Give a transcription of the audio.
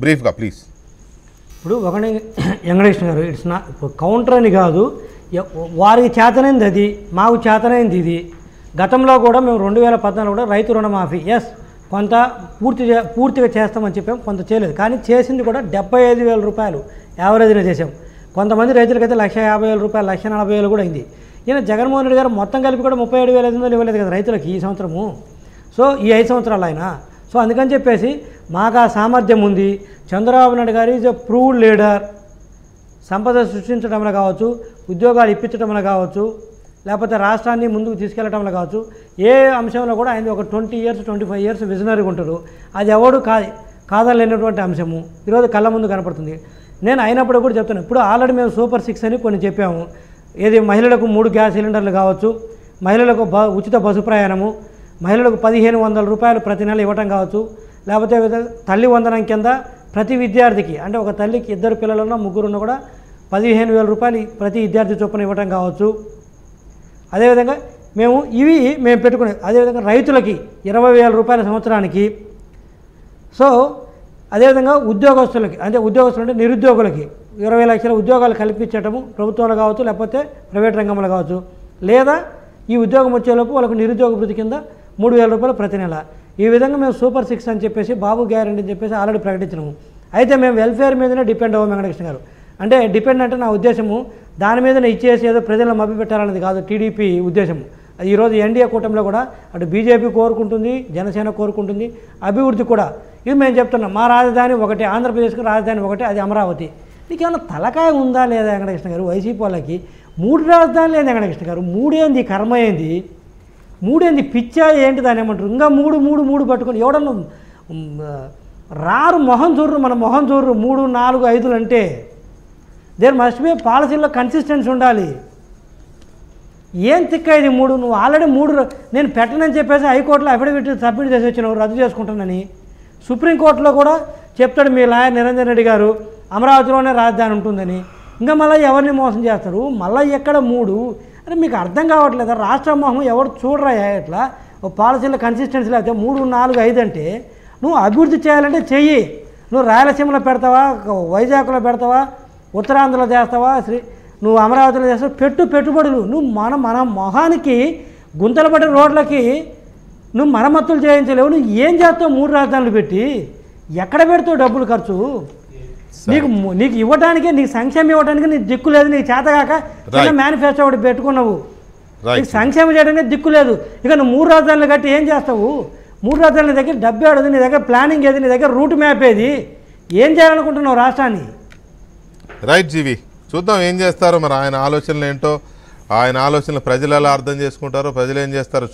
బ్రీఫ్గా ప్లీజ్. ఇప్పుడు ఒకటి వెంకటేశ్వర గారు, ఇట్స్ నా కౌంటర్ అని కాదు, వారికి చేతనైంది అది, మాకు చేతనైంది ఇది. గతంలో కూడా మేము 2014 కూడా రైతు రుణమాఫీ కొంత పూర్తిగా చేస్తామని చెప్పాం, కొంత చేయలేదు. కానీ చేసింది కూడా 75,000 రూపాయలు యావరేజ్గా చేసాం. కొంతమంది రైతులకైతే 150,000 రూపాయలు, 140,000 కూడా అయింది. ఈయన జగన్మోహన్ రెడ్డి గారు మొత్తం కలిపి కూడా 37,500 ఇవ్వలేదు కదా రైతులకి ఈ సంవత్సరము. సో ఈ 5 సంవత్సరాలు ఆయన. సో అందుకని చెప్పేసి మాకు ఆ సామర్థ్యం ఉంది. చంద్రబాబు నాయుడు గారు ఈజ్ ఎ ప్రూవ్డ్ లీడర్. సంపద సృష్టించడంలో కావచ్చు, ఉద్యోగాలు ఇప్పించడంలో కావచ్చు, లేకపోతే రాష్ట్రాన్ని ముందుకు తీసుకెళ్లడంలో కావచ్చు, ఏ అంశంలో కూడా ఆయన ఒక 20 years 25 years విజనరీగా ఉంటాడు. అది ఎవడు కాదలేనటువంటి అంశము ఈరోజు కళ్ళ ముందు కనపడుతుంది. నేను అయినప్పుడు కూడా చెప్తాను, ఇప్పుడు ఆల్రెడీ మేము సూపర్ 6 అని కొన్ని చెప్పాము. ఏది మహిళలకు 3 గ్యాస్ సిలిండర్లు కావచ్చు, మహిళలకు ఉచిత బస్సు ప్రయాణము, మహిళలకు 1,500 రూపాయలు ప్రతి నెల ఇవ్వటం కావచ్చు, లేకపోతే తల్లి వందనం కింద ప్రతి విద్యార్థికి, అంటే ఒక తల్లికి 2 పిల్లలున్నా 3 ఉన్నా కూడా 15,000 రూపాయలు ప్రతి విద్యార్థి చొప్పున ఇవ్వటం కావచ్చు. అదేవిధంగా మేము పెట్టుకునే, అదేవిధంగా రైతులకి 20,000 రూపాయల సంవత్సరానికి. సో అదేవిధంగా ఉద్యోగస్తులకి, అంటే ఉద్యోగస్తులు అంటే నిరుద్యోగులకి 20 లక్షల ఉద్యోగాలు కల్పించటము, ప్రభుత్వంలో కావచ్చు లేకపోతే ప్రైవేట్ రంగంలో కావచ్చు. లేదా ఈ ఉద్యోగం వచ్చేలోపు వాళ్ళకు నిరుద్యోగ భృతి కింద 3,000 రూపాయలు ప్రతి నెల. ఈ విధంగా మేము సూపర్ 6 అని చెప్పేసి, బాబు గ్యారెంటీ అని చెప్పేసి ఆల్రెడీ ప్రకటించినాము. అయితే మేము వెల్ఫేర్ మీదనే డిపెండ్ అవ్వం వెంకటకృష్ణ గారు. అంటే డిపెండ్ అంటే నా ఉద్దేశము దాని మీదనే ఇచ్చేసి ఏదో ప్రజలను మభ్యపెట్టాలనేది కాదు టీడీపీ ఉద్దేశము. ఈరోజు ఎన్డీఏ కూటమిలో కూడా అటు బీజేపీ కోరుకుంటుంది, జనసేన కోరుకుంటుంది, అభివృద్ధి కూడా. ఇది మేము చెప్తున్నాం, మా రాజధాని ఒకటే, ఆంధ్రప్రదేశ్కి రాజధాని ఒకటే, అది అమరావతి. నీకు ఏమైనా తలకాయ ఉందా లేదా వెంకటకృష్ణ గారు? వైసీపీ వాళ్ళకి 3 రాజధానులు ఏంది వెంకటకృష్ణ గారు? 3 ఏంది కర్మ ఏంది? 3 ఏంది పిచ్చా ఏంటి దాని ఏమంటారు? ఇంకా 3 పట్టుకొని ఎవడన్నా రారు, మొహం చూడరు, మన మొహం చూడరు. 3, 4, 5 అంటే దేర్ మస్ట్ బి పాలసీలో కన్సిస్టెన్సీ ఉండాలి. ఏం తిక్క ఇది 3? నువ్వు ఆల్రెడీ 3 నేను పెట్టనని చెప్పేసి హైకోర్టులో అఫిడవిట్ సబ్మిట్ చేసి వచ్చినావు రద్దు చేసుకుంటానని. సుప్రీంకోర్టులో కూడా చెప్తాడు మీ లాయర్ నిరంజన్ రెడ్డి గారు అమరావతిలోనే రాజధాని ఉంటుందని. ఇంకా మళ్ళీ ఎవరిని మోసం చేస్తారు? మళ్ళీ ఎక్కడ 3? అంటే మీకు అర్థం కావట్లేదా? రాష్ట్ర మొహం ఎవరు చూడరా ఇట్లా? పాలసీలో కన్సిస్టెన్సీ లేకపోతే 3, 4, 5 అంటే నువ్వు అభివృద్ధి చేయాలంటే చెయ్యి. నువ్వు రాయలసీమలో పెడతావా, వైజాగ్లో పెడతావా, ఉత్తరాంధ్రలో చేస్తావా, నువ్వు అమరావతిలో చేస్తావు, పెట్టుబడులు. నువ్వు మన మొహానికి గుంతలు పడే రోడ్లకి నువ్వు మరమ్మతులు చేయించలేవు. నువ్వు ఏం చేస్తావు 3 రాజధానులు పెట్టి? ఎక్కడ పెడతావు డబ్బులు ఖర్చు? నీకు ఇవ్వడానికి, నీకు సంక్షేమం ఇవ్వడానికి నీకు దిక్కు లేదు. నీకు చేతగాక చిన్న మేనిఫెస్టో ఒకటి పెట్టుకున్నావు, నీకు సంక్షేమం చేయడానికి దిక్కు లేదు. ఇక నువ్వు 3 రాజధానులు కట్టి ఏం చేస్తావు? 3 రాజధానుల దగ్గర డబ్బు ఏడుది, నీ దగ్గర ప్లానింగ్ ఏది, నీ దగ్గర రూట్ మ్యాప్ ఏది? ఏం చేయాలనుకుంటున్నావు రాష్ట్రాన్ని? రైట్ జీవి, చూద్దాం ఏం చేస్తారో మరి. ఆయన ఆలోచనలు ఏంటో, ఆయన ఆలోచనలు ప్రజలు ఎలా అర్థం చేసుకుంటారో, ప్రజలు ఏం చేస్తారో